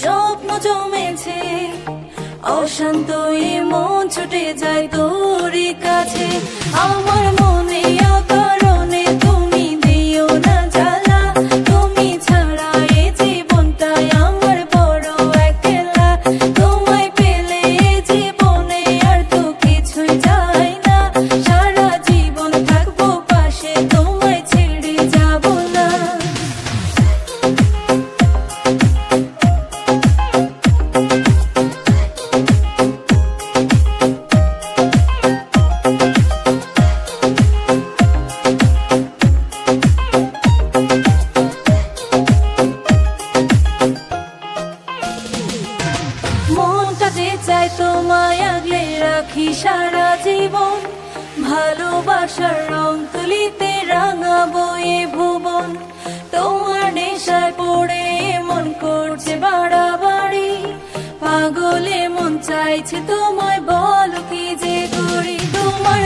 স্বপ্ন জমেছে, অশান্ত এ মন ছুটে যায় তোরই কাছে। আমার মনে অকারণে তুমি দিও না জ্বালা, তুমি ছাড়া এ জীবনটাই আমার বড় একলা। তোমায় পেলে এ জীবনে আর তো কিছুই চাই না, সারা জীবন থাকবো পাশে, তোমায় ছেড়ে যাব না। মনটাতে চাই তোমায় আগলে রাখি সারা জীবন, ভালোবাসার রং তুলিতে রাঙাবো এ ভুবন। তোমার নেশায় পড়ে মন করছে বাড়াবাড়ি, পাগলে মন চাইছে তোমায়, বলো কি যে করি। তোমার